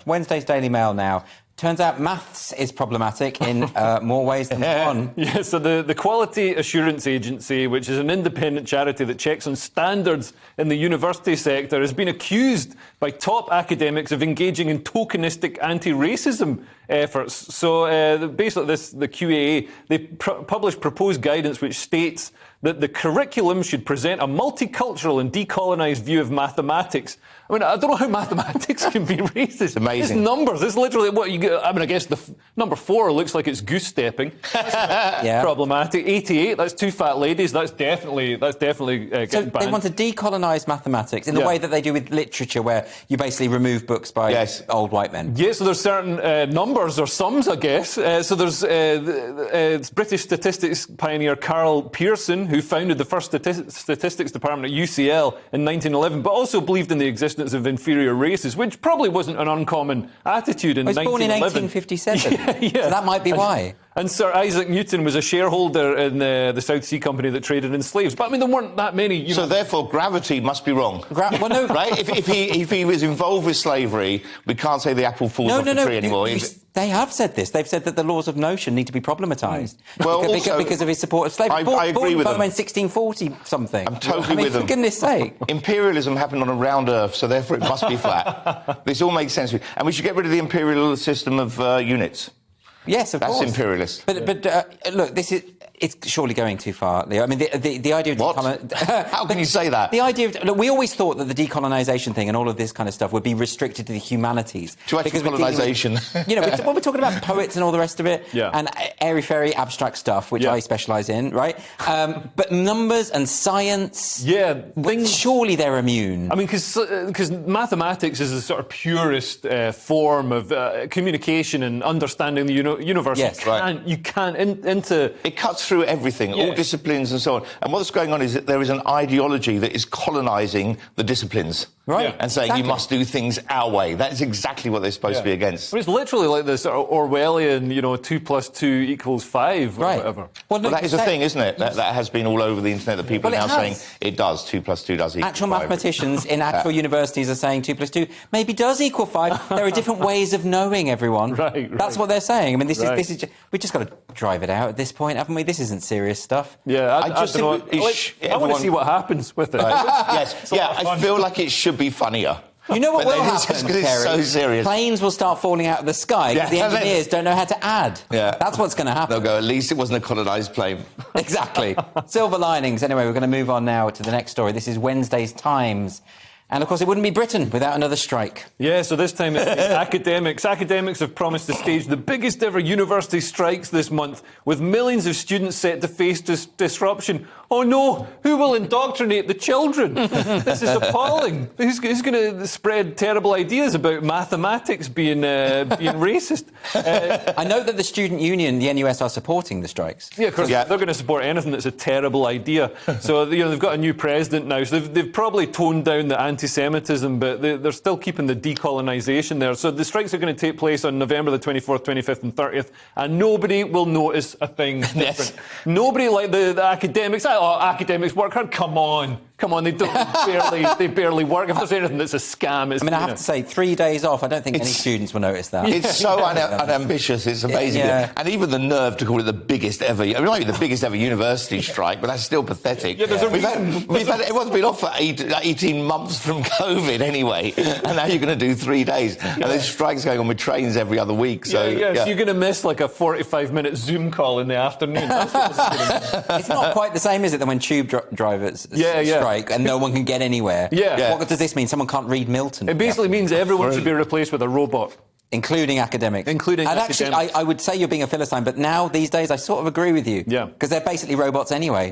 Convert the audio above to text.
Wednesday's Daily Mail now. Turns out maths is problematic in more ways than one. Yeah, so the Quality Assurance Agency, which is an independent charity that checks on standards in the university sector, has been accused by top academics of engaging in tokenistic anti-racism efforts. So basically the QAA, they published proposed guidance which states that the curriculum should present a multicultural and decolonised view of mathematics. I mean, I don't know how mathematics can be racist. It's amazing. It's numbers. It's literally what you get. I mean, I guess the number 4 looks like it's goose stepping. Yeah. Problematic. 88, that's 2 fat ladies. That's definitely getting So banned. they want to decolonise mathematics in the way that they do with literature, where you basically remove books by old white men. Yeah, so there's certain numbers or sums, I guess. So there's British statistics pioneer Carl Pearson, who founded the first statistics department at UCL in 1911, but also believed in the existence of inferior races, which probably wasn't an uncommon attitude in 1911. He was born in 1857. Yeah. So that might be why. And Sir Isaac Newton was a shareholder in the South Sea Company that traded in slaves. But I mean, there weren't that many. So therefore, gravity must be wrong. Well, no. Right? If he was involved with slavery, we can't say the apple falls off the tree anymore. They have said this. They've said that the laws of motion need to be problematised. Well, because of his support of slavery. I agree with them. In 1640 something. I'm totally with them. For goodness sake. Imperialism happened on a round Earth, so therefore it must be flat. This all makes sense. And we should get rid of the imperial system of units. Yes, of course. That's imperialist. But look, it's surely going too far, Leo. I mean, the idea of... What? How can you say that? The idea of... Look, we always thought that the decolonisation thing and all of this kind of stuff would be restricted to the humanities. To actual colonisation. When we're talking about poets and all the rest of it, and airy-fairy abstract stuff, which I specialise in, right? But numbers and science... Yeah. Surely they're immune. I mean, because mathematics is the sort of purest form of communication and understanding the universe. Yes, you can't into... It cuts through everything, all disciplines and so on. And what's going on is that there is an ideology that is colonising the disciplines. Right. And saying you must do things our way. That's exactly what they're supposed to be against. But it's literally like this sort of Orwellian, 2 + 2 = 5 or whatever. Well, that is a thing, isn't it? That has been all over the internet, that people are now saying it does. 2 + 2 does equal 5. Actual mathematicians in actual universities are saying 2 + 2 maybe does equal 5. There are different ways of knowing, everyone. Right. That's what they're saying. I mean, this is we've just got to drive it out at this point, haven't we? This isn't serious stuff. Yeah, I don't know. I want to see what happens with it. Yes, I feel like it should be funnier. You know what will happen, Kerry? It's so serious. Planes will start falling out of the sky because the engineers don't know how to add. Yeah. That's what's going to happen. They'll go, at least it wasn't a colonised plane. Exactly. Silver linings. Anyway, we're going to move on now to the next story. This is Wednesday's Times. And, of course, it wouldn't be Britain without another strike. Yeah, so this time it's academics. Academics have promised to stage the biggest ever university strikes this month, with millions of students set to face disruption. Oh, no, who will indoctrinate the children? This is appalling. Who's going to spread terrible ideas about mathematics being racist? I know that the student union, the NUS, are supporting the strikes. Yeah, of course, they're going to support anything that's a terrible idea. So, they've got a new president now, so they've probably toned down the anti-Semitism, but they're still keeping the decolonisation there. So the strikes are going to take place on November the 24th, 25th and 30th, and nobody will notice a thing different. Nobody like the academics. Oh, academics work hard. Come on, they barely work. If there's anything that's a scam, it's... I mean, I have to say, 3 days off, I don't think any students will notice that. It's so unambitious, it's amazing. Yeah. And even the nerve to call it the biggest ever... I mean, it might be the biggest ever university strike, but that's still pathetic. Everyone's been off for 18 months from COVID anyway, and now you're going to do 3 days. And there's strikes going on with trains every other week. So, so you're going to miss like a 45-minute Zoom call in the afternoon. That's what this is going to be. It's not quite the same, is it, than when tube drivers strike and no one can get anywhere? What does this mean? Someone can't read Milton? It basically means everyone should be replaced with a robot. Including academics. Actually, I would say you're being a Philistine, but now, these days, I sort of agree with you. Yeah. Because they're basically robots anyway.